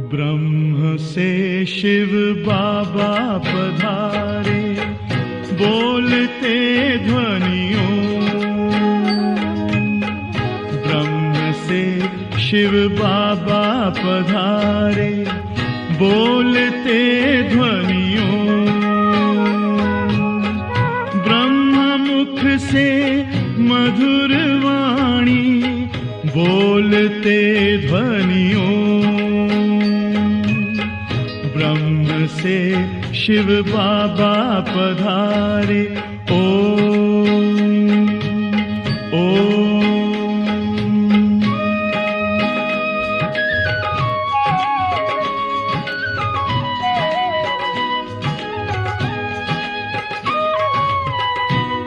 ब्रह्म से शिव बाबा पधारे, बोलते ध्वनियों। ब्रह्म से शिव बाबा पधारे, बोलते ध्वनियों। ब्रह्म मुख से मधुर वाणी, बोलते ध्वनियों। ब्रह्म से शिव बाबा पधारे, ओम ओम।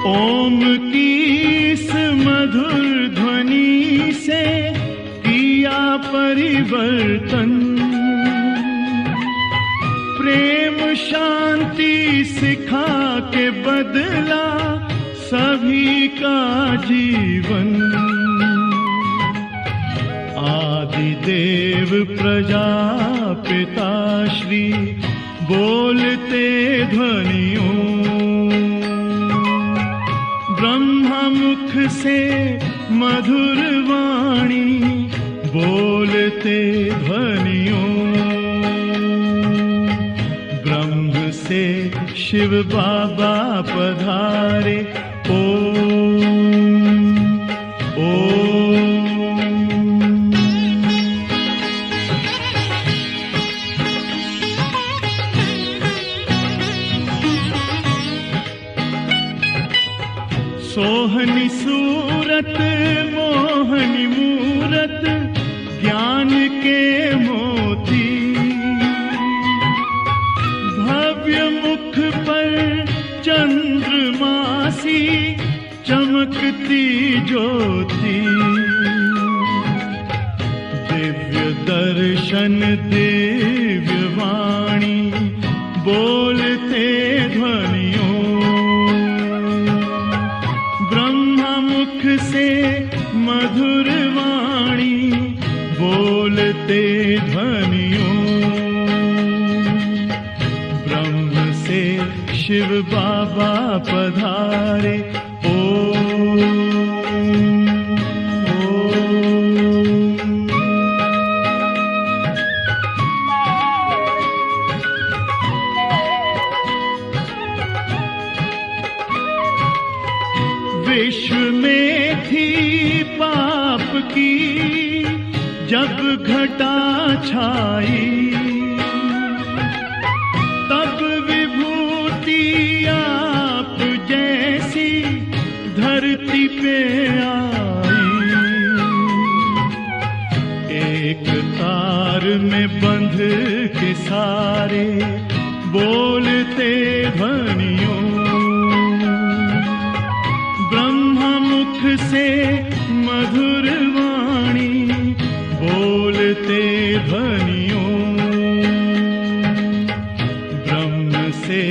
ओम की इस मधुर ध्वनि से किया परिवर्तन। प्रेम शांति सिखा के बदला सभी का जीवन। आदिदेव प्रजापिता श्री बोलते ध्वनियों। ब्रह्मा मुख से मधुर वाणी, बोलते ध्वनियों। ब्रह्म से शिव बाबा पधारे, ओम ओम। सोहनी सूरत मोहनी मूरत, ज्ञान के मोती। भव्य मुख पर चंद्रमासी, चमकती ज्योति। दिव्य दर्शन दिव्य वाणी, बोलते ध्वनियों। ब्रह्मा मुख से मधुर वाणी, बोलते ध्वनियों। ब्रह्म से शिव बाबा पधारे, ओम ओम। विश्व में थी पाप की जब घटा छाई, तब विभूति आप जैसी धरती पे आई। एक तार में बंध के सारे, बोलते ध्वनियों। ब्रह्मा मुख से मधुर वाणी, बोलते ध्वनियों। ब्रह्म से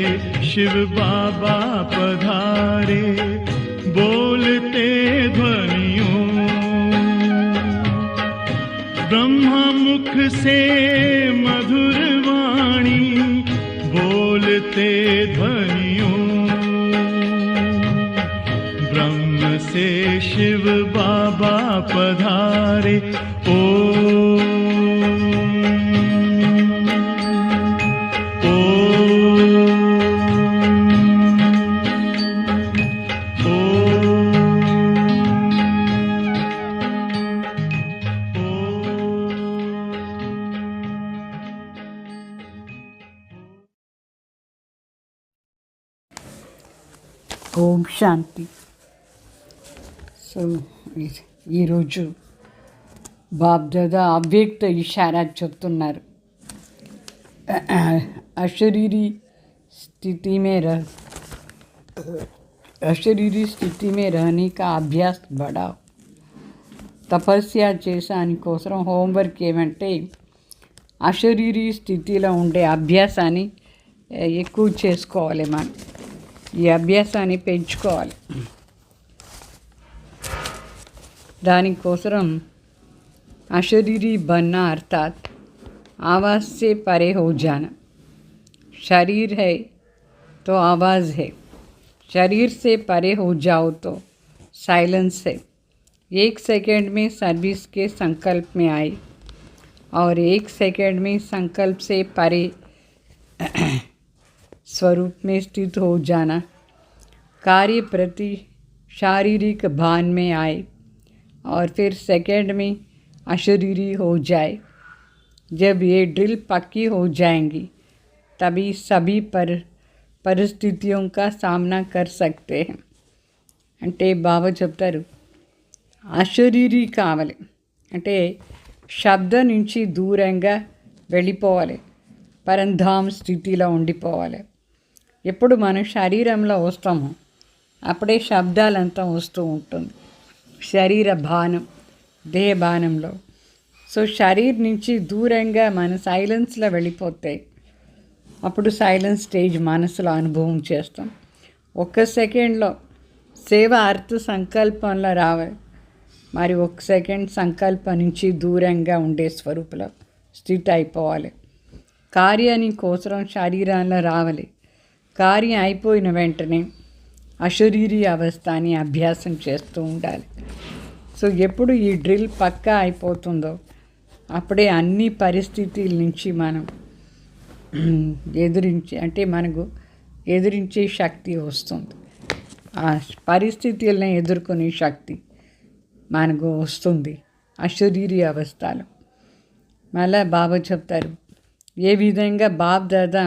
शिव बाबा पधारे, बोलते ध्वनियों। ब्रह्मा मुख से मधुर वाणी, बोलते ध्वनियों। ब्रह्म से शिव बाबा पधारे, ओम ఓం శాంతి. సో ఈరోజు బాబ్దాదా అవ్యక్త ఇషారా చెప్తున్నారు. अशरीरी स्थिति में रहने का अभ्यास बढ़ाओ. తపస్య చేసాని కోసం హోంవర్క్ ఏమంటే అశరీరీ స్థితిలో ఉండే అభ్యాసాన్ని ఎక్కువ చేసుకోవాలి. మనం ఈ అభ్యాసాన్ని పెంచుకోవాలి. దానికోసం अशरीरी बनना अर्थात आवाज़ से परे हो जाना. शरीर है तो आवाज़ है, शरीर से परे हो जाओ तो साइलेंस है. 1 सेकंड में सर्विस के संकल्प में आए और 1 सेकंड में संकल्प से परे स्वरूप में स्थित हो जाना. कार्य प्रति शारीरिक भान में आए और फिर सेकंड में अशरीरी हो जाए. जब ये ड्रिल पक्की हो जाएंगी तभी सभी परिस्थितियों का सामना कर सकते हैं. అంటే బాబా చెప్తారు అశరీరీ కావాలి అంటే శబ్దం నుంచి దూరంగా వెళ్ళిపోవాలి, పరంధామ స్థితిలో ఉండిపోవాలి. ఎప్పుడు మనం శరీరంలో వస్తామో అప్పుడే శబ్దాలంతా వస్తూ ఉంటుంది, శరీర భానం, దేహబానంలో. సో శరీర్ నుంచి దూరంగా మన సైలెన్స్లో వెళ్ళిపోతే అప్పుడు సైలెన్స్ స్టేజ్ మనసులో అనుభవం చేస్తాం. 1 సెకండ్లో సేవ అర్థ సంకల్పంలో రావాలి, మరి 1 సెకండ్ సంకల్పం నుంచి దూరంగా ఉండే స్వరూపులో స్థితి అయిపోవాలి. కార్యాన్ని కోసం శరీరంలో రావాలి. కార్యం అయిపోయిన వెంటనే అశరీరీ అవస్థని అభ్యాసం చేస్తూ ఉండాలి. సో ఎప్పుడు ఈ డ్రిల్ పక్కా అయిపోతుందో అప్పుడే అన్ని పరిస్థితుల నుంచి మనం మనకు ఎదిరించే శక్తి వస్తుంది. ఆ పరిస్థితులను ఎదుర్కొనే శక్తి మనకు వస్తుంది అశరీరీ అవస్థలో. మళ్ళా బాబా చెప్తారు ఏ విధంగా బాబ్ దాదా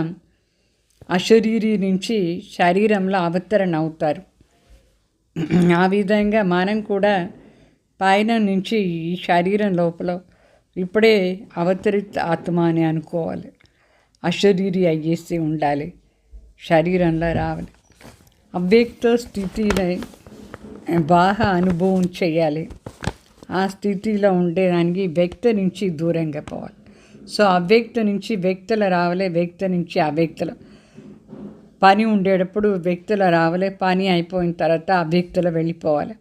అశరీరీ నుంచి శరీరంలో అవతరణ అవుతారు, ఆ విధంగా మనం కూడా పైన నుంచి ఈ శరీరం లోపల ఇప్పుడే అవతరిత ఆత్మ అని అనుకోవాలి. అశరీరీ అయ్యేసి ఉండాలి, శరీరంలో రావాలి. అవ్యక్త స్థితిని బాగా అనుభవం చేయాలి. ఆ స్థితిలో ఉండేదానికి వ్యక్తి నుంచి దూరంగా పోవాలి. సో అవ్యక్త నుంచి వ్యక్తులు రావాలి, వ్యక్తి నుంచి అవ్యక్తుల పని ఉండేటప్పుడు వ్యక్తులు రావాలి, పని అయిపోయిన తర్వాత అవ్యక్తులు వెళ్ళిపోవాలి.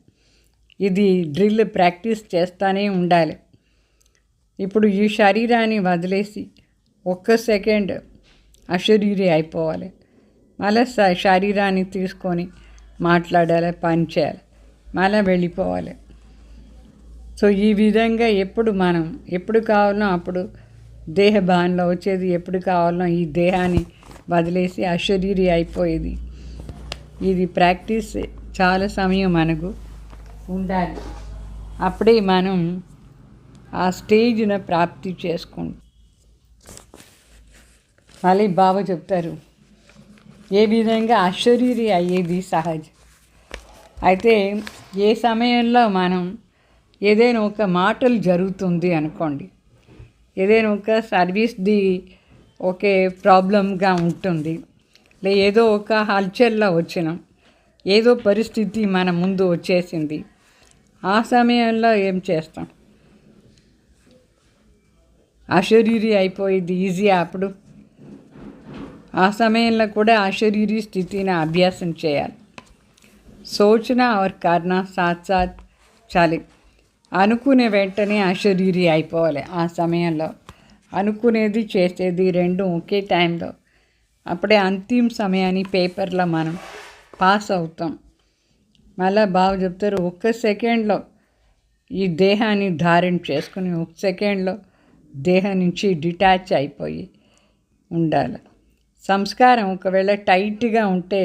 ఇది డ్రిల్ ప్రాక్టీస్ చేస్తూనే ఉండాలి. ఇప్పుడు ఈ శరీరాన్ని వదిలేసి 1 సెకండ్ అశరీరీ అయిపోవాలి. మళ్ళీ శరీరాన్ని తీసుకొని మాట్లాడాలి, పని చేయాలి, మళ్ళీ వెళ్ళిపోవాలి. సో ఈ విధంగా ఎప్పుడు కావాలనో అప్పుడు దేహ భావనలో వచ్చేది, ఎప్పుడు కావాలనో ఈ దేహాన్ని వదిలేసి అశరీరీ అయిపోయేది. ఇది ప్రాక్టీస్ చాలా సమయం మనకు ఉండాలి. అప్పుడే మనం ఆ స్టేజ్ను ప్రాప్తి చేసుకుంటాం. మళ్ళీ బాబా చెప్తారు ఏ విధంగా అశరీరీ అయ్యేది సహజం. అయితే ఏ సమయంలో మనం ఏదైనా ఒక మాటలు జరుగుతుంది అనుకోండి, ఏదైనా ఒక సర్వీస్ది ఒకే ప్రాబ్లంగా ఉంటుంది, ఏదో ఒక హల్చల్లో వచ్చినాం, ఏదో పరిస్థితి మన ముందు వచ్చేసింది, ఆ సమయంలో ఏం చేస్తాం? అశరీరీ అయిపోయింది ఈజీ. అప్పుడు ఆ సమయంలో కూడా అశరీరీ స్థితిని అభ్యాసం చేయాలి. సోచనా और करना साथ साथ చాలి. అనుకునే వెంటనే అశరీరీ అయిపోవాలి. ఆ సమయంలో అనుకునేది చేసేది రెండు ఒకే టైంలో, అప్పుడే అంతిమ సమయాన్ని పేపర్లో మనం పాస్ అవుతాం. మళ్ళీ బాగా చెప్తారు 1 సెకండ్లో ఈ దేహాన్ని ధారణ చేసుకుని 1 సెకండ్లో దేహం నుంచి డిటాచ్ అయిపోయి ఉండాలి. సంస్కారం ఒకవేళ టైట్గా ఉంటే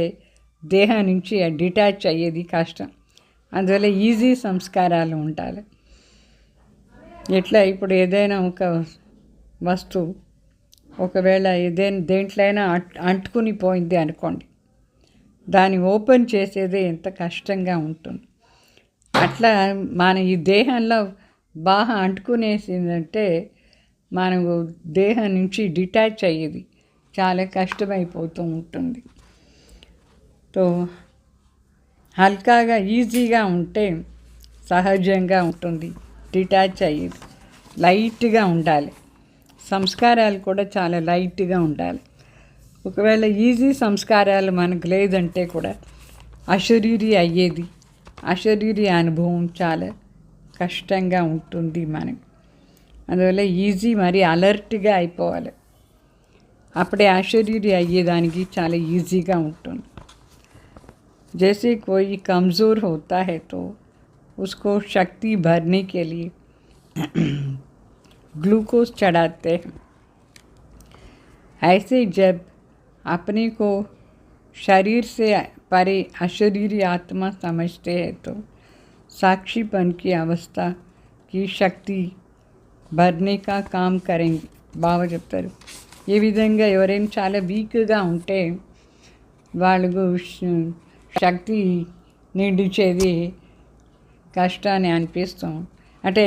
దేహం నుంచి డిటాచ్ అయ్యేది కష్టం. అందువల్ల ఈజీ సంస్కారాలు ఉండాలి. ఎట్లా ఇప్పుడు ఏదైనా ఒక వస్తువు ఒకవేళ ఏదైనా దేంట్లైనా అంటుకుని పోయింది అనుకోండి, దాన్ని ఓపెన్ చేసేదే ఎంత కష్టంగా ఉంటుంది. అట్లా మన ఈ దేహంలో బాగా అంటుకునేసిందంటే మనకు దేహం నుంచి డిటాచ్ అయ్యేది చాలా కష్టమైపోతూ ఉంటుంది. తో హల్కాగా ఈజీగా ఉంటే సహజంగా ఉంటుంది, డిటాచ్ అయ్యేది. లైట్గా ఉండాలి. సంస్కారాలు కూడా చాలా లైట్గా ఉండాలి. ఒకవేళ ఈజీ సంస్కారాలు మనకు లేదంటే కూడా అశరీరి అయ్యేది, అశరీరి అనుభవం చాలా కష్టంగా ఉంటుంది మనకి. అందువల్ల ఈజీ మరి అలర్ట్గా అయిపోవాలి. అప్పుడే అశరీరి అయ్యేదానికి చాలా ఈజీగా ఉంటుంది. जैसे कोई कमज़ोर होता है तो उसको शक्ति भरने के लिए ग्लूकोज चढ़ाते हैं, ऐसे जब अपने को शरीर से परे अशरीरी आत्मा समझते हैं तो साक्षीपन की अवस्था की शक्ति भरने का काम करेंगे. బాగా చెప్తారు. ఏ విధంగా ఎవరైనా చాలా వీక్గా ఉంటే వాళ్ళకు శక్తి నిండించేది కష్టాన్ని అనిపిస్తాం. అంటే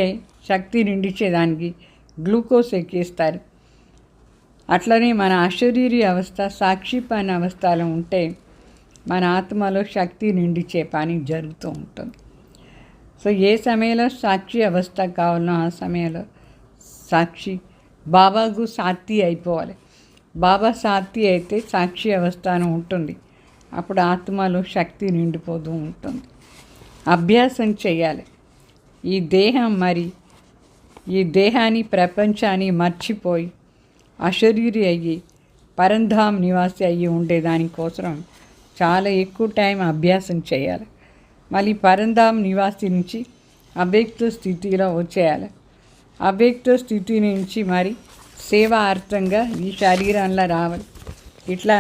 శక్తి నిండించేదానికి గ్లూకోజ్ ఎక్కిస్తారు. అట్లనే మన అశరీరి అవస్థ సాక్షిపన అవస్థలో ఉంటే మన ఆత్మలో శక్తి నిండించే పని జరుగుతూ ఉంటుంది. సో ఏ సమయంలో సాక్షి అవస్థ కావాలనో ఆ సమయంలో సాక్షి బాబాకు సాక్షి అయిపోవాలి. బాబా సాక్షి అయితే సాక్షి అవస్థను ఉంటుంది. అప్పుడు ఆత్మలో శక్తి నిండిపోతూ ఉంటుంది. అభ్యాసం చేయాలి. ఈ దేహం మరి ఈ దేహాన్ని ప్రపంచాన్ని మర్చిపోయి అశరీరి అయ్యి పరంధామ్ నివాసి అయ్యి ఉండేదానికోసం చాలా ఎక్కువ టైం అభ్యాసం చేయాలి. మళ్ళీ పరంధామ్ నివాసి నుంచి అవ్యక్త స్థితిలో వచ్చేయాలి. అవ్యక్త స్థితి నుంచి మరి సేవార్థంగా ఈ శరీరంలో రావాలి. ఇట్లా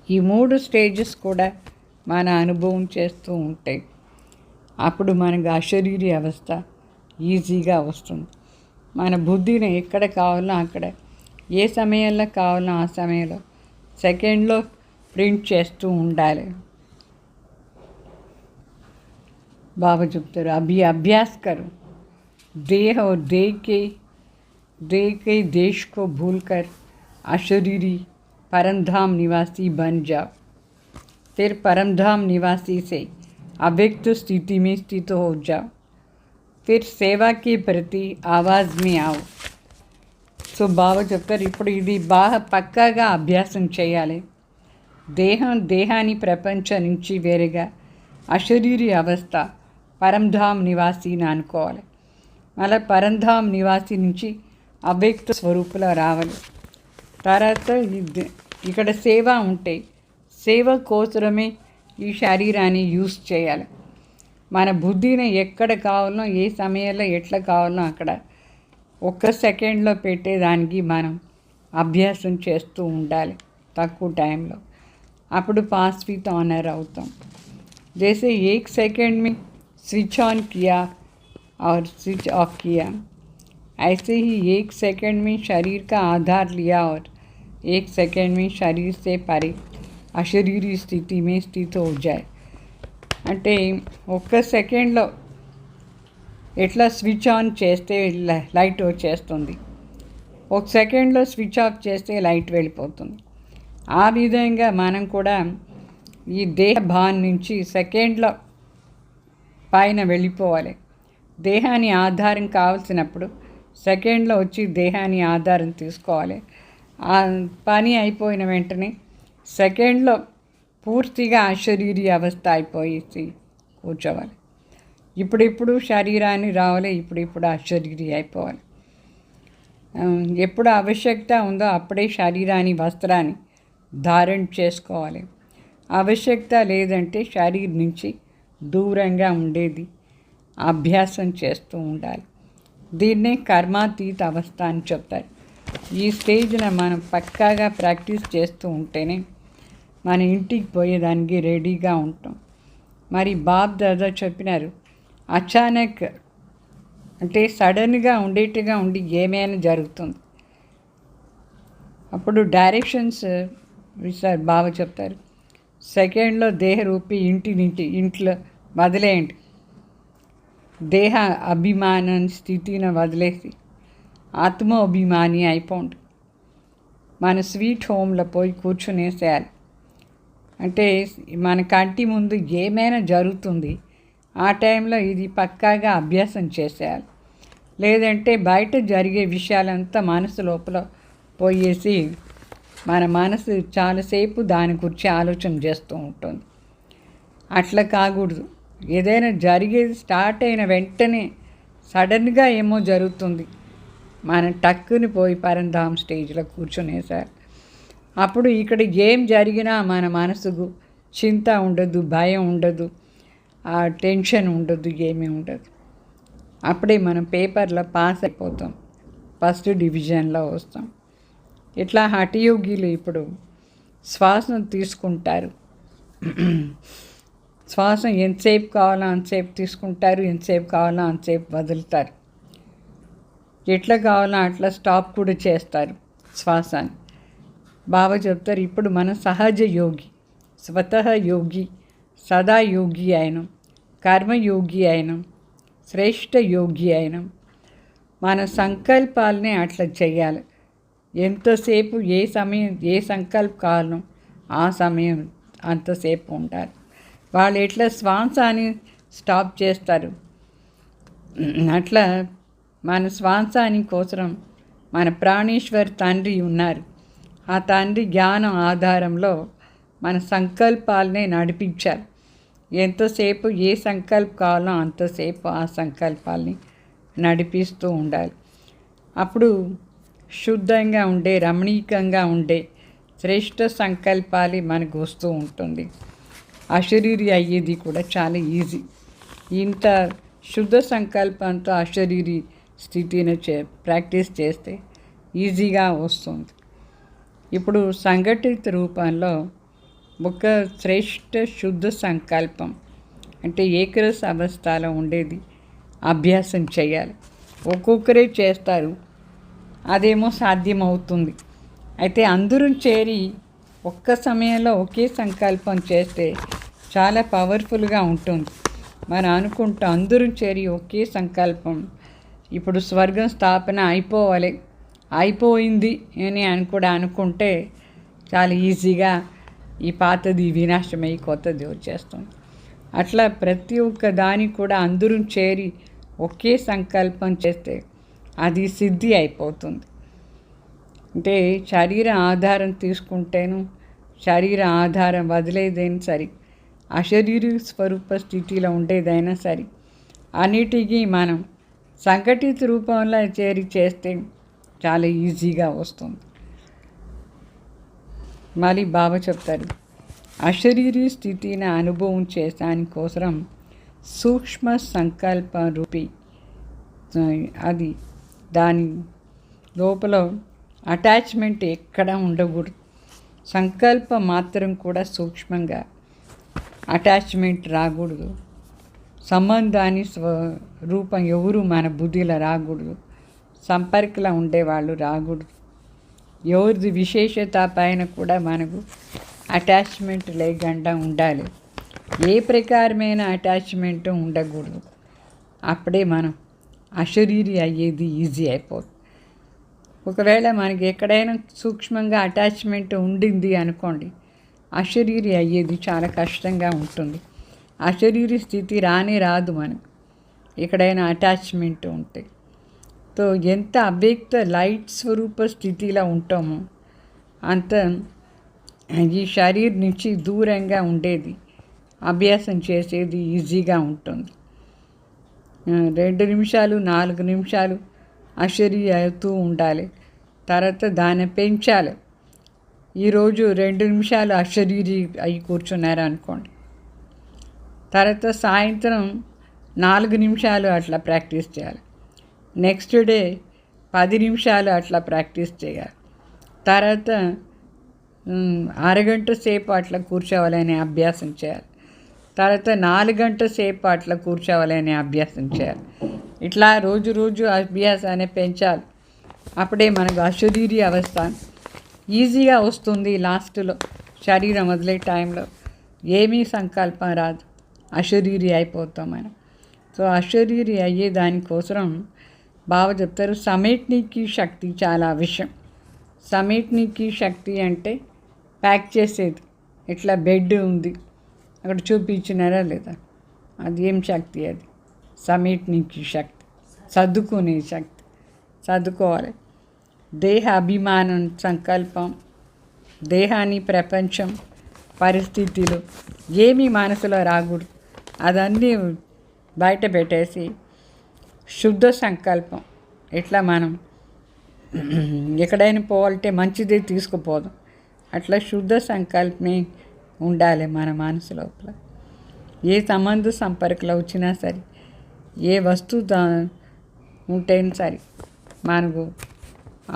ఈ 3 స్టేజెస్ కూడా మన అనుభవం చేస్తూ ఉంటాయి. అప్పుడు మనకు అశరీరి అవస్థ ఈజీగా వస్తుంది. మన బుద్ధిని ఎక్కడ కావాలో అక్కడ, ఏ సమయంలో కావాలో ఆ సమయంలో సెకండ్లో ప్రింట్ చేస్తూ ఉండాలి. బాబా చెప్తారు, अभ्यास करो, देह और देह के देश को भूलकर अशरीरी परमधाम निवासी बन जाओ. फिर परमधाम निवासी से अव्यक्त स्थिति में स्थित हो जाओ. फिर सेवा के प्रति आवाज़ में आओ. సో బాబా చెప్తారు, ఇప్పుడు ఇది బాగా పక్కాగా అభ్యాసం చేయాలి. దేహాన్ని ప్రపంచం నుంచి వేరుగా అశరీరి అవస్థ పరంధామ్ నివాసిని అనుకోవాలి. మళ్ళీ పరంధామ్ నివాసి నుంచి అవ్యక్త స్వరూపులో రావాలి. తర్వాత ఇక్కడ సేవ ఉంటే సేవ కోసమే ఈ శరీరాన్ని యూజ్ చేయాలి. మన బుద్ధిని ఎక్కడ కావాలనో ఏ సమయంలో ఎట్లా కావాలనో అక్కడ ఒక్క సెకండ్లో పెట్టేదానికి మనం అభ్యాసం చేస్తూ ఉండాలి తక్కువ టైంలో. అప్పుడు పాస్ విత్ ఆనర్ అవుతాం. जैसे 1 सेकंड में स्विच ऑन किया और स्विच ऑफ किया, ऐसे ही 1 सेकंड में शरीर का आधार लिया और 1 सेकंड में शरीर से परे अशरीरी स्थिति में स्थित हो जाए. అంటే ఒక్క సెకండ్లో ఎట్లా స్విచ్ ఆన్ చేస్తే లైట్ వచ్చేస్తుంది, 1 సెకండ్లో స్విచ్ ఆఫ్ చేస్తే లైట్ వెళ్ళిపోతుంది. ఆ విధంగా మనం కూడా ఈ దేహ భావం నుంచి సెకండ్లో పైన వెళ్ళిపోవాలి. దేహాన్ని ఆధారం కావాల్సినప్పుడు సెకండ్లో వచ్చి దేహాన్ని ఆధారం తీసుకోవాలి. ఆ పని అయిపోయిన వెంటనే సెకండ్లో పూర్తిగా అశరీరి అవస్థ అయిపోయేసి కూర్చోవాలి. ఇప్పుడిప్పుడు శరీరాన్ని రావాలి, ఇప్పుడిప్పుడు అశరీరి అయిపోవాలి. ఎప్పుడు ఆవశ్యకత ఉందో అప్పుడే శరీరాన్ని వస్త్రాన్ని ధారణ చేసుకోవాలి. ఆవశ్యకత లేదంటే శరీరం నుంచి దూరంగా ఉండేది అభ్యాసం చేస్తూ ఉండాలి. దీన్నే కర్మాతీత అవస్థ అని చెప్తారు. ఈ స్టేజ్న మనం పక్కాగా ప్రాక్టీస్ చేస్తూ ఉంటేనే మన ఇంటికి పోయేదానికి రెడీగా ఉంటాం. మరి బాబ్ దాదా చెప్పినారు, అచానక్ అంటే సడన్గా ఉండేట్టుగా ఉండి ఏమైనా జరుగుతుంది. అప్పుడు డైరెక్షన్స్ సార్ బాబా చెప్తారు, సెకండ్లో దేహ రూపీ ఇంట్లో వదిలేయండి. దేహ అభిమానం స్థితిని వదిలేసి ఆత్మ అభిమాని అయిపోండి. మన స్వీట్ హోమ్లో పోయి కూర్చునేసేయాలి. అంటే మన కంటి ముందు ఏమైనా జరుగుతుంది, ఆ టైంలో ఇది పక్కాగా అభ్యాసం చేసేయాలి. లేదంటే బయట జరిగే విషయాలంతా మనసు లోపల పోయేసి మన మనసు చాలాసేపు దాని గురించి ఆలోచన చేస్తూ ఉంటుంది. అట్లా కాకూడదు. ఏదైనా జరిగేది స్టార్ట్ అయిన వెంటనే సడన్గా ఏమో జరుగుతుంది, మనం టక్కుని పోయి పరంధామ్ స్టేజ్లో కూర్చునేసారు. అప్పుడు ఇక్కడ ఏం జరిగినా మన మనసుకు చింత ఉండదు, భయం ఉండదు, ఆ టెన్షన్ ఉండదు, ఏమీ ఉండదు. అప్పుడే మనం పేపర్లో పాస్ అయిపోతాం, ఫస్ట్ డివిజన్లో వస్తాం. ఇట్లా హఠయోగిలు ఇప్పుడు శ్వాసను తీసుకుంటారు. శ్వాస ఎంతసేపు కావాలో అంతసేపు తీసుకుంటారు, ఎంతసేపు కావాలో అంతసేపు వదులుతారు. ఎట్లా కావాలో అట్లా స్టాప్ కూడా చేస్తారు శ్వాసాన్ని. బాబా చెప్తారు, ఇప్పుడు మన సహజ యోగి, స్వతహ యోగి, సదా యోగి అయినం, కర్మయోగి అయినం, శ్రేష్ఠ యోగి అయినం. మన సంకల్పాలనే అట్లా చేయాలి. ఎంతసేపు ఏ సమయం ఏ సంకల్ప కాలం ఆ సమయం అంతసేపు ఉండాలి. వాళ్ళు ఎట్లా శ్వాసాన్ని స్టాప్ చేస్తారు, అట్లా మన శ్వాసాని కోసం మన ప్రాణేశ్వర్ తండ్రి ఉన్నారు. ఆ తండ్రి జ్ఞానం ఆధారంలో మన సంకల్పాలనే నడిపించాలి. ఎంతసేపు ఏ సంకల్ప కావాలో అంతసేపు ఆ సంకల్పాలని నడిపిస్తూ ఉండాలి. అప్పుడు శుద్ధంగా ఉండే, రమణీకంగా ఉండే శ్రేష్ఠ సంకల్పాలు మనకు వస్తూ ఉంటుంది. అశరీరి అయ్యేది కూడా చాలా ఈజీ. ఇంత శుద్ధ సంకల్పంతో అశరీరి స్థితిని ప్రాక్టీస్ చేస్తే ఈజీగా వస్తుంది. ఇప్పుడు సంఘటిత రూపంలో ఒక శ్రేష్ఠ శుద్ధ సంకల్పం అంటే ఏకరస అవస్థలో ఉండేది అభ్యాసం చేయాలి. ఒక్కొక్కరే చేస్తారు, అదేమో సాధ్యమవుతుంది. అయితే అందరూ చేరి ఒక్క సమయంలో ఒకే సంకల్పం చేస్తే చాలా పవర్ఫుల్గా ఉంటుంది. మనం అనుకుంటాం అందరూ చేరి ఒకే సంకల్పం, ఇప్పుడు స్వర్గం స్థాపన అయిపోయింది అని కూడా అనుకుంటే చాలా ఈజీగా ఈ పాతది వినాశమై కొత్తది వచ్చేస్తుంది. అట్లా ప్రతి ఒక్క దానికి కూడా అందరూ చేరి ఒకే సంకల్పం చేస్తే అది సిద్ధి అయిపోతుంది. అంటే శరీర ఆధారం తీసుకుంటేను, శరీర ఆధారం వదిలేదైనా సరే, అశరీర స్వరూప స్థితిలో ఉండేదైనా సరే, అన్నిటికీ మనం సంఘటిత రూపంలో చేరి చేస్తే చాలా ఈజీగా వస్తుంది. మళ్ళీ బాబా చెప్తారు, అశరీరీ స్థితిని అనుభవం చేసాని కోసం సూక్ష్మ సంకల్ప రూపి, అది దాని లోపల అటాచ్మెంట్ ఎక్కడ ఉండకూడదు. సంకల్పం మాత్రం కూడా సూక్ష్మంగా, అటాచ్మెంట్ రాకూడదు. సంబంధాన్ని రూపం ఎవరు మన బుద్ధిలో రాకూడదు, సంపర్కలో ఉండేవాళ్ళు రాకూడదు. ఎవరిది విశేషత పైన కూడా మనకు అటాచ్మెంట్ లేకుండా ఉండాలి. ఏ ప్రకారమైన అటాచ్మెంట్ ఉండకూడదు. అప్పుడే మనం అశరీరి అయ్యేది ఈజీ అయిపోతుంది. ఒకవేళ మనకి ఎక్కడైనా సూక్ష్మంగా అటాచ్మెంట్ ఉండింది అనుకోండి, అశరీరి అయ్యేది చాలా కష్టంగా ఉంటుంది. అశరీరి స్థితి రాదు మనకు ఎక్కడైనా అటాచ్మెంట్ ఉంటే. తో ఎంత అవ్యక్త లైట్ స్వరూప స్థితిలో ఉంటామో అంత ఈ శరీరం నుంచి దూరంగా ఉండేది అభ్యాసం చేసేది ఈజీగా ఉంటుంది. 2 నిమిషాలు 4 నిమిషాలు అశరీ అవుతూ ఉండాలి. తర్వాత దాన్ని పెంచాలి. ఈరోజు 2 నిమిషాలు అశరీరి అయి కూర్చున్నారు అనుకోండి, తర్వాత సాయంత్రం 4 నిమిషాలు అట్లా ప్రాక్టీస్ చేయాలి. నెక్స్ట్ డే 10 నిమిషాలు అట్లా ప్రాక్టీస్ చేయాలి. తర్వాత అరగంట సేపు అట్లా కూర్చోవాలని అభ్యాసం చేయాలి. తర్వాత 4 గంటల సేపు అట్లా కూర్చోవాలని అభ్యాసం చేయాలి. ఇట్లా రోజు అభ్యాసాన్ని పెంచాలి. అప్పుడే మనకు అశరీరి అవస్థ ఈజీగా వస్తుంది. లాస్ట్లో శరీరం వదిలే టైంలో ఏమీ సంకల్పం రాదు, అశరీరి అయిపోతాం మనం. సో అశరీరి అయ్యే దానికోసం బాబా చెప్తారు, సಮೇట్నికి శక్తి చాలా అవశ్యం. సಮೇట్నికి శక్తి అంటే ప్యాక్ చేసేది. ఇట్లా బెడ్ ఉంది, అక్కడ చూపించినారా లేదా, అది ఏం శక్తి? అది సమిట్నికి శక్తి, సర్దుకునే శక్తి. సర్దుకోవాలి. దేహ అభిమానం, సంకల్పం, దేహాన్ని, ప్రపంచం, పరిస్థితులు ఏమీ మనసులో రాకూడదు. అదన్నీ బయట పెట్టేసి శుద్ధ సంకల్పం. ఎట్లా మనం ఎక్కడైనా పోవాలంటే మంచిదే తీసుకుపోదాం, అట్లా శుద్ధ సంకల్పమే ఉండాలి మన మనసు లోపల. ఏ సంబంధ సంపర్కలో వచ్చినా సరే, ఏ వస్తువు ఉంటేనే సరే, మనకు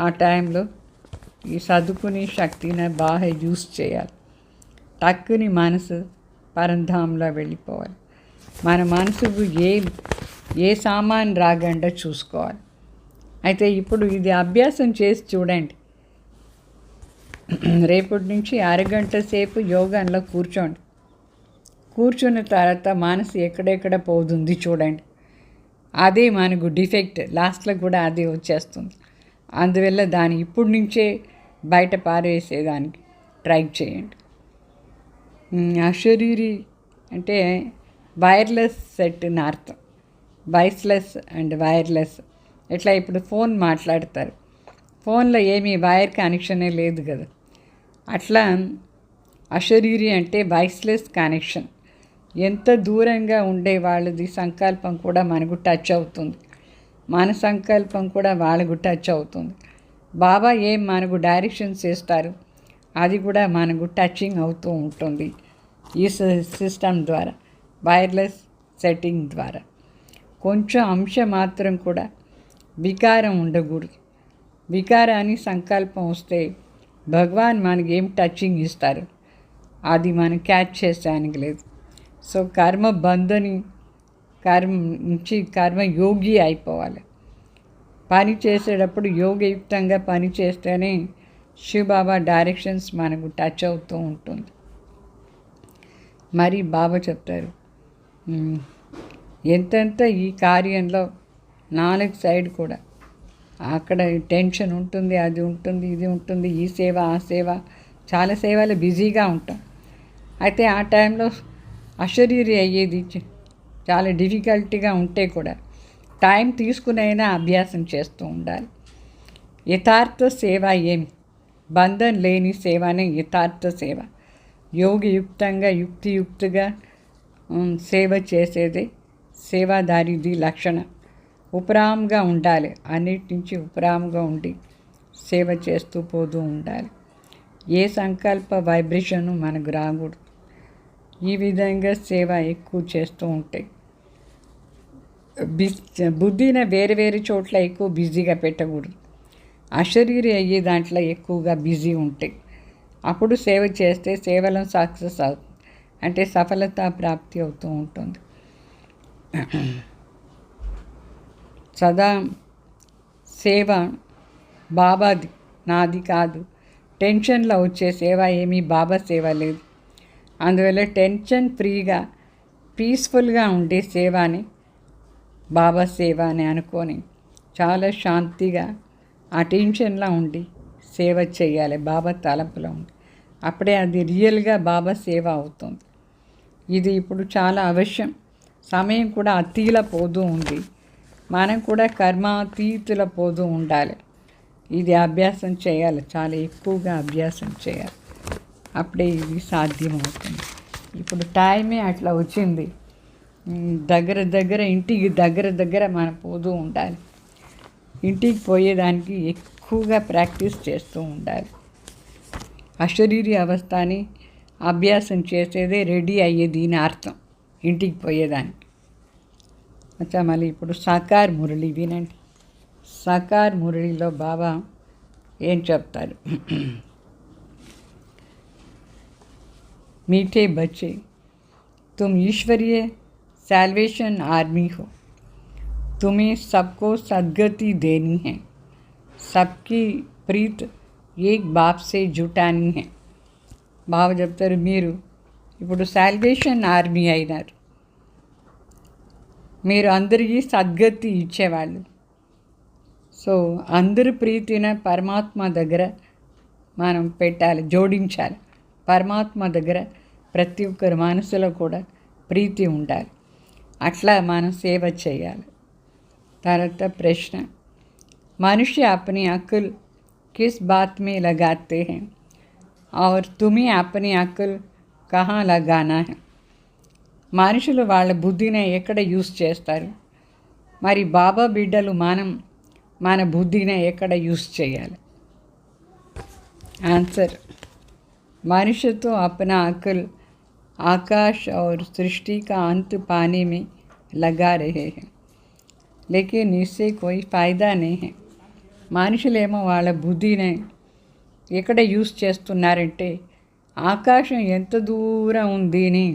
ఆ టైంలో ఈ సర్దుకునే శక్తిని బాగా యూస్ చేయాలి. టక్కుని మనసు పరంధాంలో వెళ్ళిపోవాలి. మన మనసుకు ఏ సామాన్ రాకుండా చూసుకోవాలి. అయితే ఇప్పుడు ఇది అభ్యాసం చేసి చూడండి. రేపటి నుంచి అరగంట సేపు యోగాలో కూర్చోండి. కూర్చున్న తర్వాత మనసు ఎక్కడెక్కడ పోతుంది చూడండి. అదే మనకు డిఫెక్ట్, లాస్ట్లో కూడా అదే వచ్చేస్తుంది. అందువల్ల దాన్ని ఇప్పటి నుంచే బయట పారేసేదానికి ట్రై చేయండి. అశరీరి అంటే వైర్లెస్ సెట్ అని అర్థం. Wireless and wireless. ఎట్లా ఇప్పుడు ఫోన్ మాట్లాడతారు, ఫోన్లో ఏమీ వైర్ కనెక్షనే లేదు కదా, అట్లా అశరీరి అంటే వైర్లెస్ కనెక్షన్. ఎంత దూరంగా ఉండే వాళ్ళది సంకల్పం కూడా మనకు టచ్ అవుతుంది, మన సంకల్పం కూడా వాళ్ళకు టచ్ అవుతుంది. బాబా ఏం మనకు డైరెక్షన్స్ చేస్తారు, అది కూడా మనకు టచింగ్ అవుతూ ఉంటుంది ఈ సిస్టమ్ ద్వారా, వైర్లెస్ సెట్టింగ్ ద్వారా. కొంచెం అంశం మాత్రం కూడా వికారం ఉండకూడదు. వికారాన్ని సంకల్పం వస్తే భగవాన్ మనకి ఏం టచింగ్ ఇస్తారు, అది మనం క్యాచ్ చేసేదానికి లేదు. సో కర్మ బంధని, కర్మ నుంచి కర్మయోగి అయిపోవాలి. పని చేసేటప్పుడు యోగయుక్తంగా పని చేస్తేనే శివబాబా డైరెక్షన్స్ మనకు టచ్ అవుతూ ఉంటుంది. మరి బాబా చెప్తారు, ఎంతెంత ఈ కార్యంలో 4 సైడ్ కూడా అక్కడ టెన్షన్ ఉంటుంది, అది ఉంటుంది, ఇది ఉంటుంది, ఈ సేవ ఆ సేవ, చాలా సేవలు బిజీగా ఉంటాం. అయితే ఆ టైంలో అశరీరి అయ్యేది చాలా డిఫికల్టీగా ఉంటే కూడా టైం తీసుకునైనా అభ్యాసం చేస్తూ ఉండాలి. యథార్థ సేవ ఏమి? బంధం లేని సేవనే యథార్థ సేవ. యోగయుక్తంగా యుక్తియుక్తిగా సేవ చేసేదే సేవాదారిది లక్షణం. ఉపరాంగా ఉండాలి, అన్నిటి నుంచి ఉపరాంగా ఉండి సేవ చేస్తూ పోతూ ఉండాలి. ఏ సంకల్ప వైబ్రేషను మనకు రాకూడదు. ఈ విధంగా సేవ ఎక్కువ చేస్తూ ఉంటాయి. బుద్ధిని వేరే వేరే చోట్ల ఎక్కువ బిజీగా పెట్టకూడదు. అశరీరి అయ్యే దాంట్లో ఎక్కువగా బిజీ ఉంటాయి. అప్పుడు సేవ చేస్తే సేవలో సక్సెస్ అవుతుంది, అంటే సఫలత ప్రాప్తి అవుతూ ఉంటుంది. సదా సేవ బాబాది, నాది కాదు. టెన్షన్లో వచ్చే సేవ ఏమీ బాబా సేవ లేదు. అందువల్ల టెన్షన్ ఫ్రీగా పీస్ఫుల్గా ఉండే సేవని బాబా సేవ అని అనుకొని చాలా శాంతిగా ఆ టెన్షన్లో ఉండి సేవ చేయాలి, బాబా తలంపులో ఉండి. అప్పుడే అది రియల్గా బాబా సేవ అవుతుంది. ఇది ఇప్పుడు చాలా అవశ్యం. సమయం కూడా అతీల పోతూ ఉంది. మనం కూడా కర్మాతీతుల పోతూ ఉండాలి. ఇది అభ్యాసం చేయాలి, చాలా ఎక్కువగా అభ్యాసం చేయాలి. అప్పుడే ఇది సాధ్యమవుతుంది. ఇప్పుడు టైమే అట్లా వచ్చింది. ఇంటికి దగ్గర మనం పోతూ ఉండాలి. ఇంటికి పోయేదానికి ఎక్కువగా ప్రాక్టీస్ చేస్తూ ఉండాలి. అశరీరి అవస్థని అభ్యాసం చేసేదే రెడీ అయ్యేది అని అర్థం ఇంటికి పోయేదానికి. అచ్చా, మళ్ళీ ఇప్పుడు సాకార్ మురళి వినండి. సాకార్ మురళిలో బాబా ఏం చెప్తారు? मीठे बच्चे, तुम ईश्वरीय सैल्वेशन आर्मी हो. तुम्हें सबको सद्गति देनी है. सबकी प्रीत एक बाप से जुटानी है. బాబా చెప్తారు, మీరు ఇప్పుడు సాల్వేషన్ ఆర్మీ అయినారు. మీరు అందరికీ సద్గతి ఇచ్చేవాళ్ళు. సో అందరి ప్రీతిన పరమాత్మ దగ్గర మనం పెట్టాలి, జోడించాలి. పరమాత్మ దగ్గర ప్రతి ఒక్కరి మనసులో కూడా ప్రీతి ఉండాలి. అట్లా మనం సేవ చేయాలి. తర్వాత ప్రశ్న, मनुष्य अपनी अक्ल किस बात में लगाते हैं और तुम्हें अपनी अक्ल कहाँ लगाना है? మనుషులు వాళ్ళ బుద్ధిని ఎక్కడ యూస్ చేస్తారు, మరి బాబా బిడ్డలు మన బుద్ధిని ఎక్కడ యూస్ చేయాలి? आंसर, मनुष्य तो अपना अक्ल आकाश और सृष्टि का अंत पाने में लगा रहे हैं, लेकिन इससे कोई फ़ायदा नहीं है. మనుషులేమో వాళ్ళ బుద్ధిని ఎక్కడ యూస్ చేస్తున్నారంటే ఆకాశం ఎంత దూరం ఉంది అని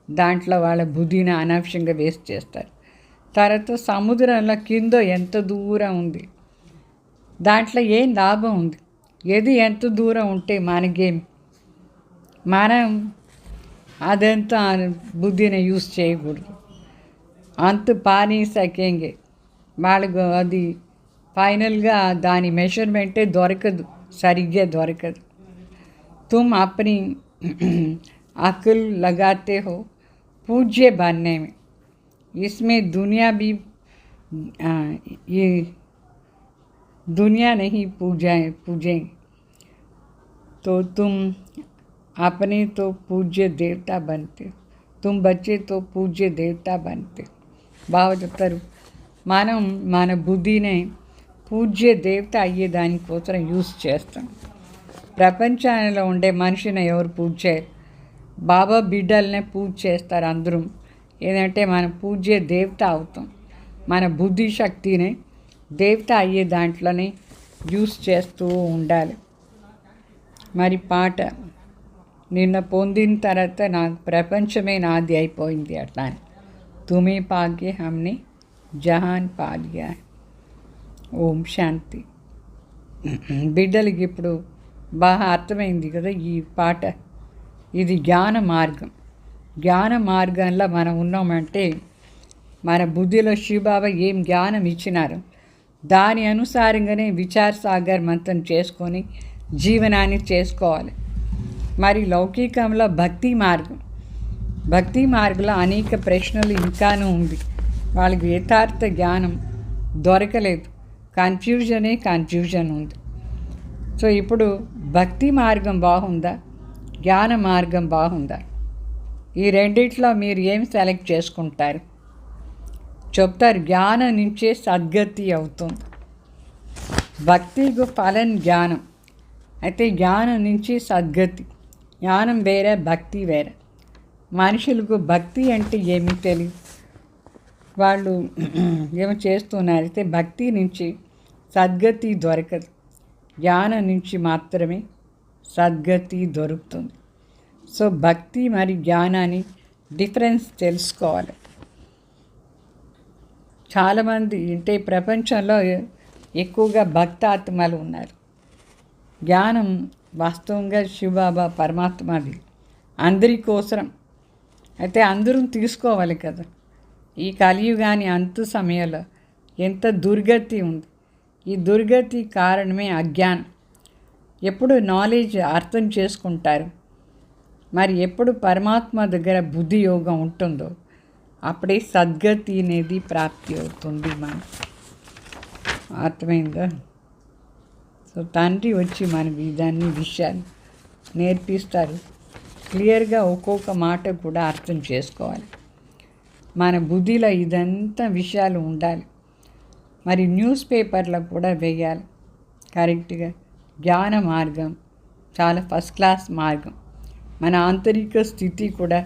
దాంట్లో వాళ్ళ బుద్ధిని అనవసరంగా వేస్ట్ చేస్తారు. తర్వాత సముద్రంలో కింద ఎంత దూరం ఉంది, దాంట్లో ఏం లాభం ఉంది? ఏది ఎంత దూరం ఉంటే మనకేం, మనం అదంతా బుద్ధిని యూస్ చేయకూడదు. అంత పానీ సకేంగే వాళ్ళకు అది ఫైనల్గా దాని మెజర్మెంటే దొరకదు, సరిగ్గా దొరకదు. तुम अपनी अक्ल लगाते हो पूज्य बनने में, इसमें दुनिया भी ये दुनिया नहीं पूजें तो तुम अपने तो पूज्य देवता बनते हो, तुम बच्चे तो पूज्य देवता बनते हो. బాగా చెప్తారు, మనం మన బుద్ధిని పూజ్య దేవత అయ్యేదానికోసం యూస్ చేస్తాం. ప్రపంచంలో ఉండే మనిషిని ఎవరు పూజ చేయరు, బాబా బిడ్డలనే పూజ చేస్తారు అందరూ. ఏదంటే మన పూజ్య దేవత అవుతాం. మన బుద్ధి శక్తిని దేవత అయ్యే దాంట్లోనే యూస్ చేస్తూ ఉండాలి. మరి పాట, నిన్న పొందిన తర్వాత నాకు ప్రపంచమే నాది అయిపోయింది అట్లా. తుమే పాగే హమ్ని జహాన్ పాలియా. ఓం శాంతి. బిడ్డలకి ఇప్పుడు బాగా అర్థమైంది కదా ఈ పాట. ఇది జ్ఞాన మార్గం. జ్ఞాన మార్గంలో మనం ఉన్నామంటే మన బుద్ధిలో శివబాబా ఏం జ్ఞానం ఇచ్చినారు దాని అనుసారంగానే విచార సాగర్ మంత్రం చేసుకొని జీవనాన్ని చేసుకోవాలి. మరి లౌకికంలో భక్తి మార్గంలో అనేక ప్రశ్నలు ఇంకానూ ఉంది. వాళ్ళకి యథార్థ జ్ఞానం దొరకలేదు, కన్ఫ్యూజన్ ఉంది. సో ఇప్పుడు భక్తి మార్గం బాగుందా, జ్ఞాన మార్గం బాగుందా? ఈ రెండిట్లో మీరు ఏం సెలెక్ట్ చేసుకుంటారు? చెప్తారు, జ్ఞానం నుంచే సద్గతి అవుతుంది. భక్తికు ఫలం జ్ఞానం. అయితే జ్ఞానం నుంచి సద్గతి. జ్ఞానం వేరే, భక్తి వేరే. మనుషులకు భక్తి అంటే ఏమీ తెలియదు, వాళ్ళు ఏమో చేస్తున్నారు. అయితే భక్తి నుంచి సద్గతి దొరకదు, జ్ఞానం నుంచి మాత్రమే సద్గతి దొరుకుతుంది. సో భక్తి మరి జ్ఞానాన్ని డిఫరెన్స్ తెలుసుకోవాలి. చాలామంది అంటే ప్రపంచంలో ఎక్కువగా భక్తాత్మలు ఉన్నారు. జ్ఞానం వాస్తవంగా శివబాబా పరమాత్మది అందరి కోసం. అయితే అందరూ తీసుకోవాలి కదా. ఈ కలియుగాని అంత సమయంలో ఎంత దుర్గతి ఉంది. ఈ దుర్గతి కారణమే అజ్ఞానం. ఎప్పుడు నాలెడ్జ్ అర్థం చేసుకుంటారు, మరి ఎప్పుడు పరమాత్మ దగ్గర బుద్ధి యోగం ఉంటుందో అప్పుడే సద్గతి అనేది ప్రాప్తి అవుతుంది. మనం అర్థమైందా? సో తండ్రి వచ్చి మనకి ఇదన్నీ విషయాలు నేర్పిస్తారు. క్లియర్గా ఒక్కొక్క మాట కూడా అర్థం చేసుకోవాలి. మన బుద్ధిలో ఇదంతా విషయాలు ఉండాలి. మరి న్యూస్ పేపర్లో కూడా వేయాలి కరెక్ట్గా. జ్ఞాన మార్గం చాలా ఫస్ట్ క్లాస్ మార్గం. మన ఆంతరిక స్థితి కూడా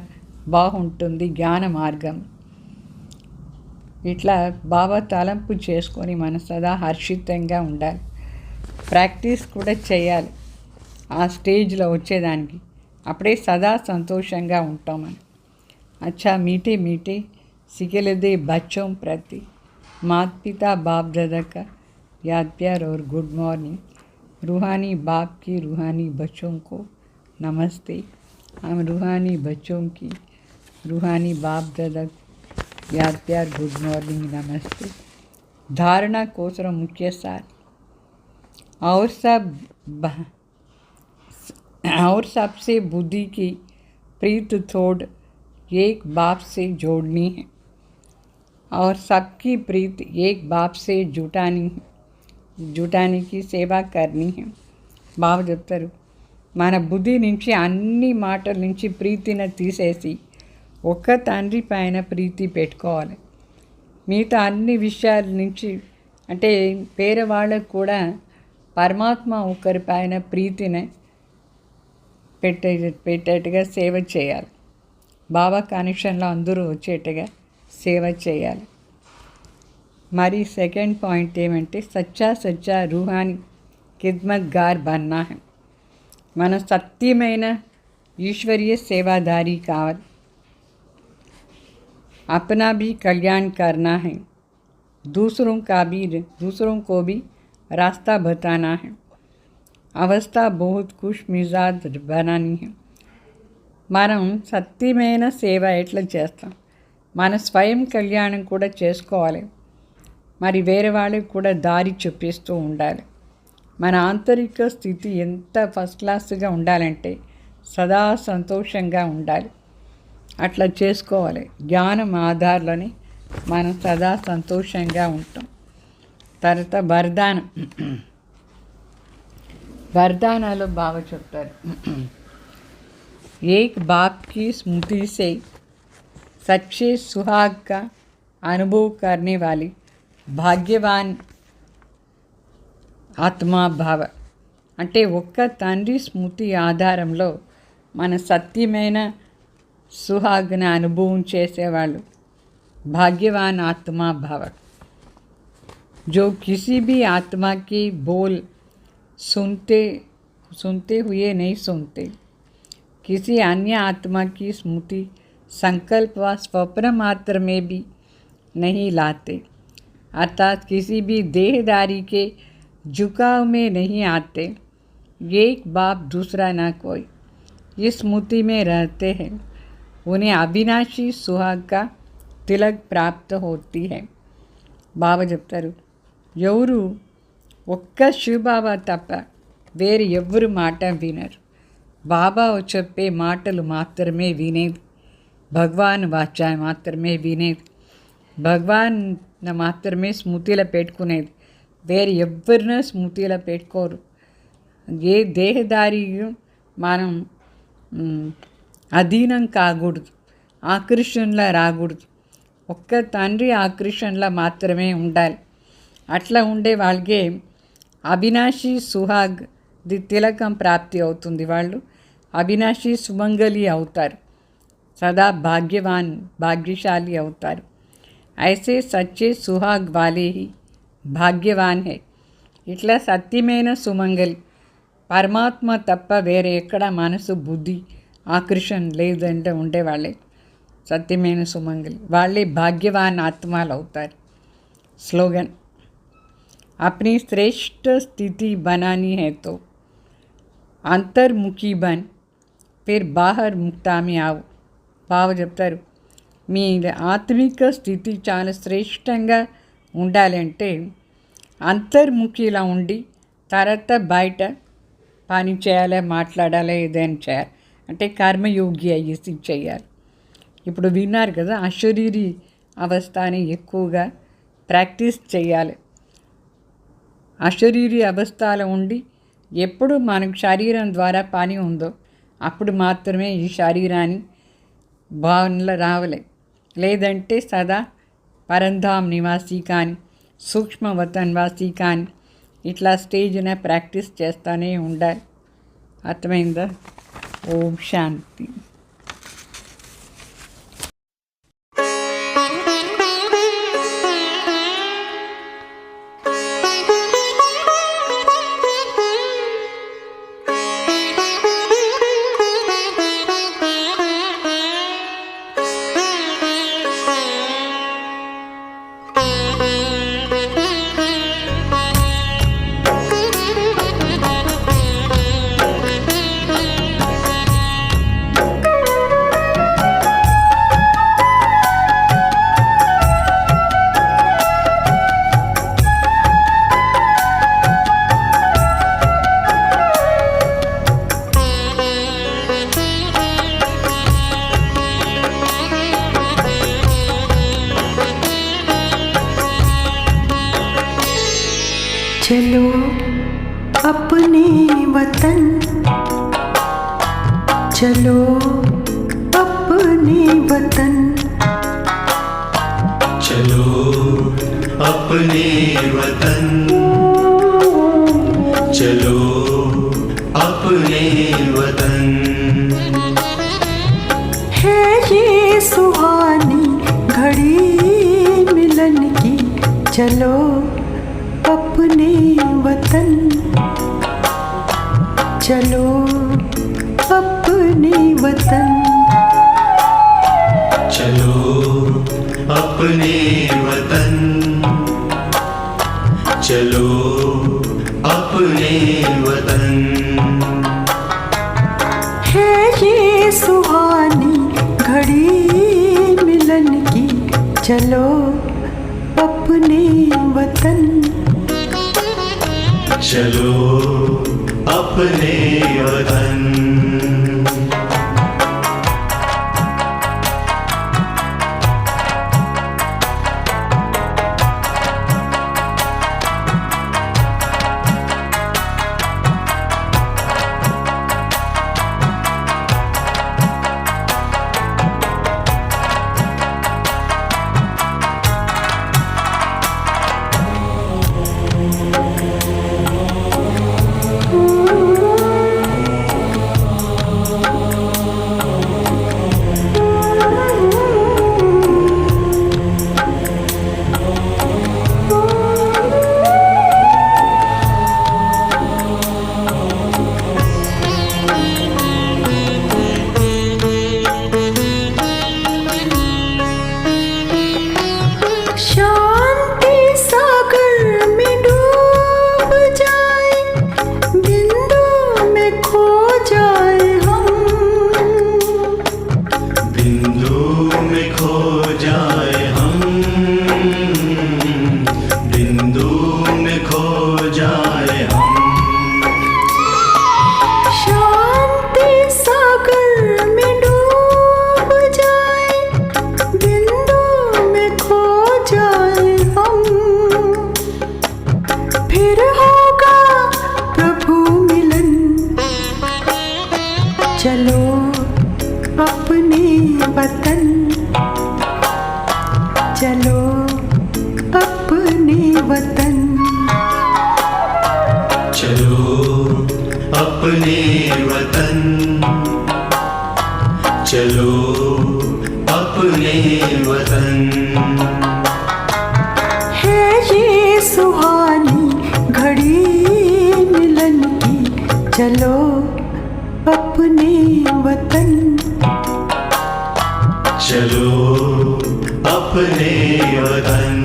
బాగుంటుంది జ్ఞాన మార్గం. ఇట్లా బాబా తలంపు చేసుకొని మనం సదా హర్షితంగా ఉండాలి. ప్రాక్టీస్ కూడా చేయాలి ఆ స్టేజ్లో వచ్చేదానికి. అప్పుడే సదా సంతోషంగా ఉంటాం మనం. अच्छा मीठे मीठे सिकेलदे बच्चों प्रति माता पिता बाप दादा का याद प्यार और गुड मॉर्निंग. रूहानी बाप की रूहानी बच्चों को नमस्ते. हम रूहानी बच्चों की रूहानी बाप दादा याद प्यार गुड मॉर्निंग नमस्ते. धारणा कोसर मुख्य सार और सबसे बुद्धि की प्रीत थोड़ एक बाप से जोड़नी है. और सबकी प्रीति एक बाप से जुटाने की సేవ करनी है. బాబా చెప్తారు, మన బుద్ధి నుంచి అన్ని మాటల నుంచి ప్రీతిని తీసేసి ఒక్క తండ్రి పైన ప్రీతి పెట్టుకోవాలి. మిగతా అన్ని విషయాల నుంచి అంటే వేరే వాళ్ళకు కూడా పరమాత్మ ఒకరి పైన ప్రీతిని పెట్టేట్టుగా సేవ చేయాలి. బాబా కనెక్షన్లో అందరూ వచ్చేట్టుగా సేవ చేయాలి. మరి సెకండ్ పాయింట్ ఏమంటే సచ్చా రూహాని ఖిద్మత్గార్ బన్నా హై. మన సత్యమైన ఈశ్వరీయ సేవాదారి కావాలి. अपना भी कल्याण करना है, दूसरों को भी रास्ता बताना है. अवस्था बहुत खुश मिजाज बनानी है. మనం సత్యమైన సేవ ఎట్లా చేస్తాం, మన స్వయం కళ్యాణం కూడా చేసుకోవాలి. మరి వేరే వాళ్ళకి కూడా దారి చూపిస్తూ ఉండాలి. మన ఆంతరిక స్థితి ఎంత ఫస్ట్ క్లాస్గా ఉండాలంటే సదా సంతోషంగా ఉండాలి. అట్లా చేసుకోవాలి. జ్ఞానం ఆధార్లోనే మనం సదా సంతోషంగా ఉంటాం. తర్వాత వరదానాలు బాగా చెప్తారు. एक बाप की स्मृति से सच्चे सुहाग का अनुभव करने वाली भाग्यवान ఆత్మా భావ. అంటే ఒక్క తండ్రి స్మృతి ఆధారంలో మన సత్యమైన సుహాగ్ని అనుభవం చేసేవాళ్ళు భాగ్యవాన్ ఆత్మా భావ. जो किसी भी आत्मा की बोल सुनते हुए नहीं सुनते, किसी अन्य आत्मा की स्मृति संकल्प व स्वप्न मात्र में भी नहीं लाते, अर्थात किसी भी देहदारी के झुकाव में नहीं आते. एक बाप दूसरा ना कोई इस स्मृति में रहते हैं. उन्हें अविनाशी सुहाग का तिलक प्राप्त होती है. బాబా చెప్తారు, ఎవరు ఒక్క శివబాబా తప్ప వేరే ఎవరు మాట వినరు. బాబా చెప్పే మాటలు మాత్రమే వినేది, భగవాన్ వాచ మాత్రమే వినేది, భగవాన్ మాత్రమే స్మృతిలో పెట్టుకునేది. వేరే ఎవరినో స్మృతిలో పెట్టుకోరు. ఏ దేహదారి మనం అధీనం కాకూడదు, ఆకర్షణలో రాకూడదు. ఒక్క తండ్రి ఆకర్షణలో మాత్రమే ఉండాలి. అట్లా ఉండే వాళ్ళకే అవినాశి సుహాగ్ ది తిలకం ప్రాప్తి అవుతుంది. వాళ్ళు అవినాశి సుమంగళి అవుతారు, సదా భాగ్యశాలి అవుతారు. ఐసే సచ్చే సుహాగ్ వాలే హీ భాగ్యవాన్ హై. ఇట్లా సత్యమైన సుమంగళి పరమాత్మ తప్ప వేరే ఎక్కడ మనసు బుద్ధి ఆకర్షణ లేదంటే ఉండేవాళ్ళే సత్యమైన సుమంగళి, వాళ్ళే భాగ్యవాన్ ఆత్మలు అవుతారు. స్లోగన్, अपनी श्रेष्ठ स्थिति बनानी है तो अंतर्मुखी बन फिर बाहर मुक्ता में आओ. బాబా చెప్తారు, మీ ఆత్మిక స్థితి చాలా శ్రేష్టంగా ఉండాలంటే అంతర్ముఖిలా ఉండి తర్వాత బయట పని చేయాలి, మాట్లాడాలి, ఏదైనా చేయాలి. అంటే కర్మయోగి అయ్యేసి చేయాలి. ఇప్పుడు విన్నారు కదా, అశరీరి అవస్థని ఎక్కువగా ప్రాక్టీస్ చేయాలి. అశరీరి అవస్థలో ఉండి ఎప్పుడు మనకు శరీరం ద్వారా పని ఉందో అప్పుడు మాత్రమే ఈ శరీరాన్ని భావనలో రావలే. లేదంటే సదా పరంధామ్ నివాసి కానీ సూక్ష్మవతన్వాసి కానీ ఇట్లా స్టేజ్న ప్రాక్టీస్ చేస్తూనే ఉండాలి. అర్థమైందా? ఓం శాంతి. चलो अपने वतन, चलो अपने वतन, चलो अपने वतन, चलो अपने वतन। है ये सुहानी घड़ी मिलन की, चलो अपने वतन, चलो अपने वतन, चलो अपने वतन, चलो अपने वतन। है ये सुहानी घड़ी मिलन की, चलो अपने वतन, चलो अपने वतन। चलो अपने वतन, चलो अपने वतन, चलो अपने वतन, चलो अपने वतन। है ये सुहानी घड़ी मिलन की, चलो अपने वतन, चलो अपने वतन।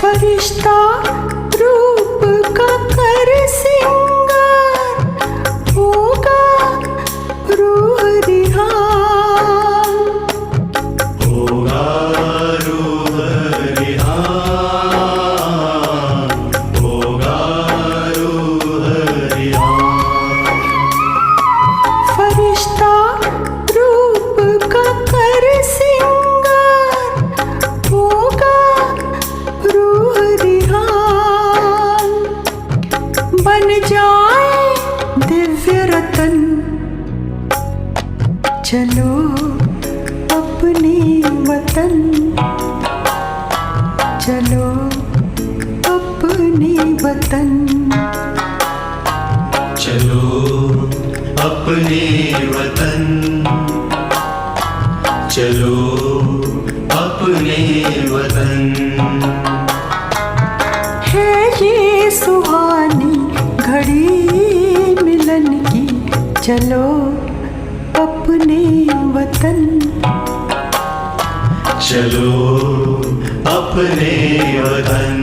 फरिश्ता रूप का कर सिंगार, होगा रूह रिहान, होगा रूह रिहान, होगा रूह रिहान। फरिश्ता रूप का कर सिंगार, होगा रूह रिहान, बन जाए दिव्य रतन, चलो अपने वतन, चलो अपने वतन, चलो अपने वतन, चलो अपने वतन। है ये सुहानी घड़ी मिलन की, चलो अपने वतन, चलो अपने वतन।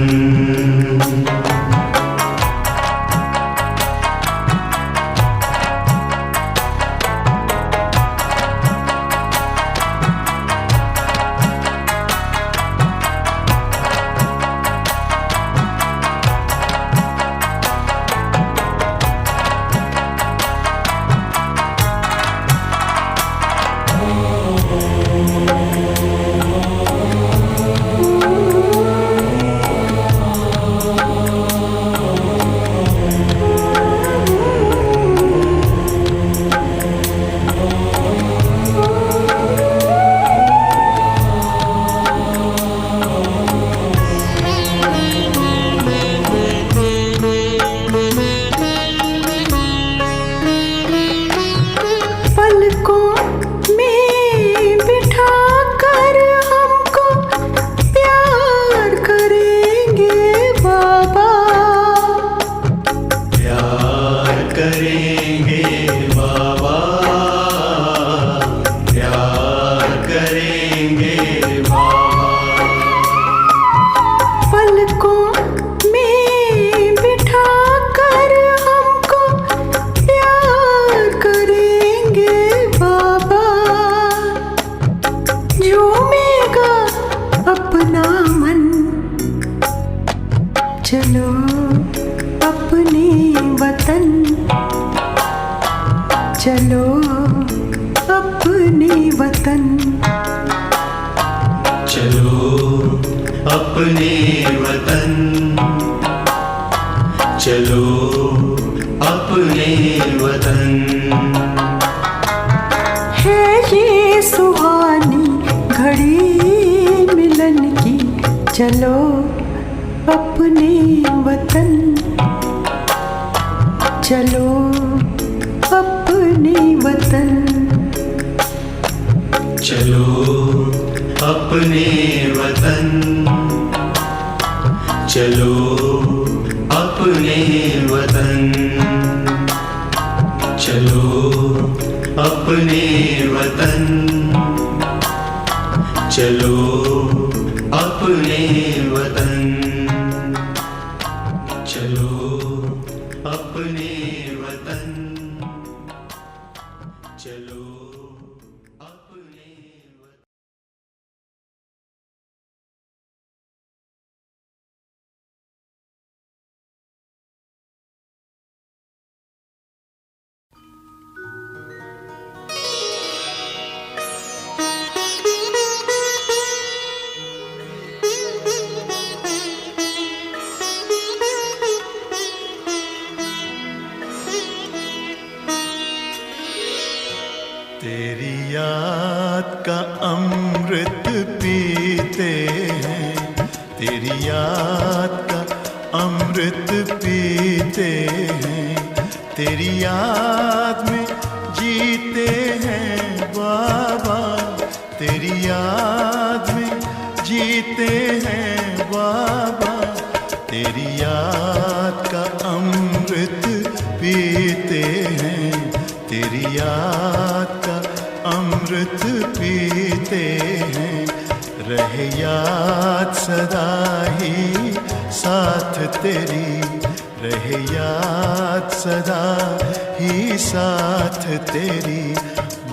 चलो अपने वतन, चलो अपने वतन, चलो अपने वतन, चलो अपने वतन। है ये सुहानी घड़ी मिलन की, चलो अपने वतन, चलो अपने वतन, चलो अपने वतन, चलो अपने वतन, चलो अपने वतन, चलो अपने वतन, चलो अपने वतन, चलो अपने वतन। तेरी याद का अमृत पीते हैं, तेरी याद का अमृत पीते हैं, तेरी याद में जीते हैं बाबा, तेरी याद में जीते हैं बाबा, तेरी याद का अमृत पीते हैं, तेरी याद का अमृत पीते हैं, रहे याद सदा ही साथ तेरी, रहे याद सदा ही साथ तेरी,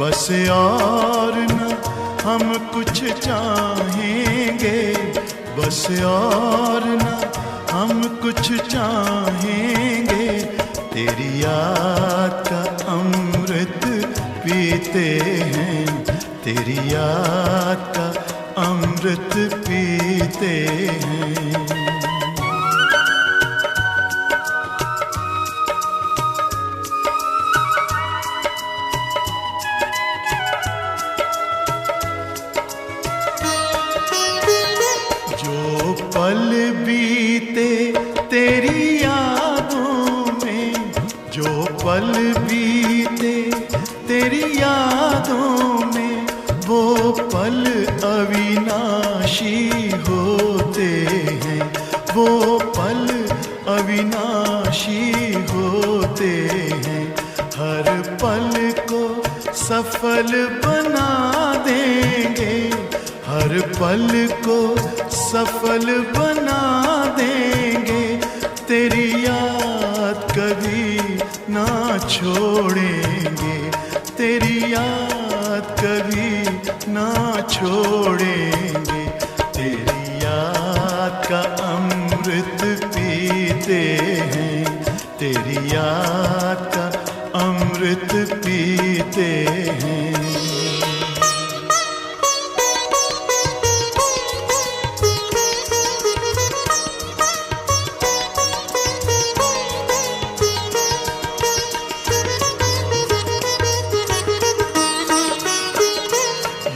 बस और न हम कुछ चाहेंगे, बस और न हम कुछ चाहेंगे, तेरी याद का अमृत पीते हैं, तेरी याद का अमृत पीते हैं। जो पल बीते तेरी यादों में, जो पल बीते तेरी यादों में, वो पल अविनाशी होते हैं, वो पल अविनाशी होते हैं, हर पल को सफल बना देंगे, हर पल को सफल बना देंगे, तेरी याद कभी ना छोड़ेंगे, तेरी याद कभी ना छोड़ेंगे। तेरी याद का अमृत पीते हैं, तेरी याद का अमृत पीते हैं।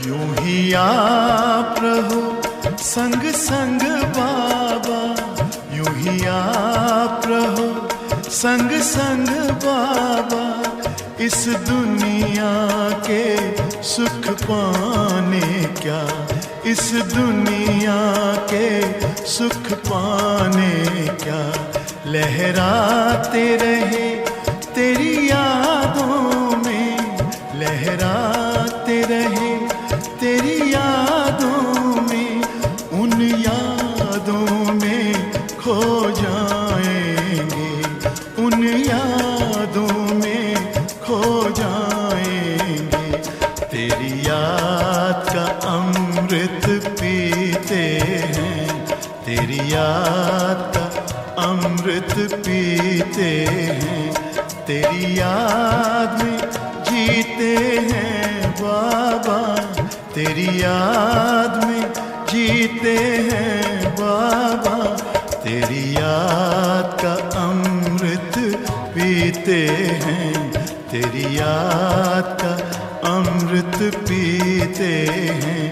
यूं ही आप रहो संग संग बाबा, यूं ही आप रहो संग संग बाबा। इस दुनिया के सुख पाने क्या, इस दुनिया के सुख पाने क्या। लहराते रहे तेरी यादों में, लहराते रहे तेरी यादों में, उन यादों में खो जाएंगे, उन यादों में खो जाएंगे। तेरी याद का अमृत पीते हैं, तेरी याद का अमृत पीते हैं। तेरी याद में जीते हैं बाबा, तेरी याद में जीते हैं बाबा। तेरी याद का अमृत पीते हैं, तेरी याद का अमृत पीते हैं।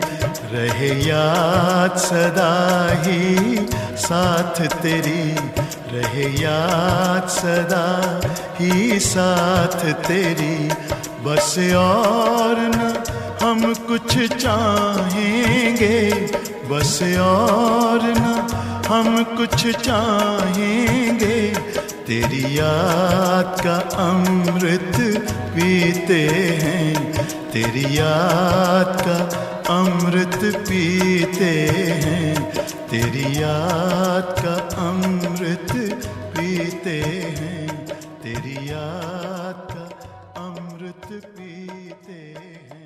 रहे याद सदा ही साथ तेरी, रहे याद सदा ही साथ तेरी। बस और न हम कुछ चाहेंगे, बस और न हम कुछ चाहेंगे। तेरी याद का अमृत पीते हैं, तेरी याद का अमृत पीते हैं, तेरी याद का अमृत पीते हैं, तेरी याद का अमृत पीते हैं।